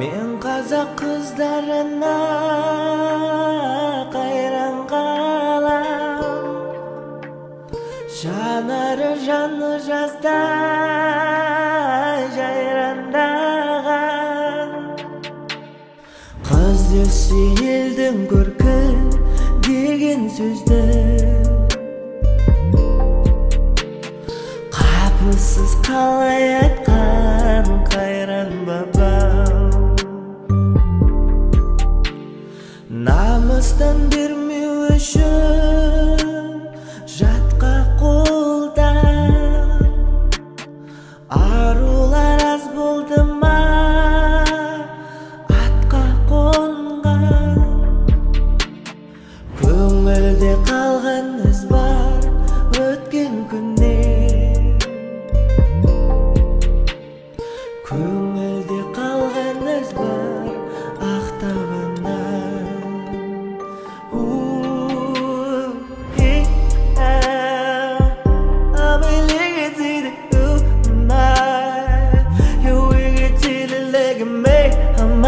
Men қазақ қыздарына қайран қалам, жанары жаны жаздай жайраңдаған. Қыз десе елдің көркі деген сөзді қапысыз қалай айтқан қайран бабам. Намыстан бермеу үшін жатқа қолдан арулар аз болды ма атқа қонған. Көңілде қалған із бар өткен күннен, көңілде қалған із бар ақтабаннан. I'm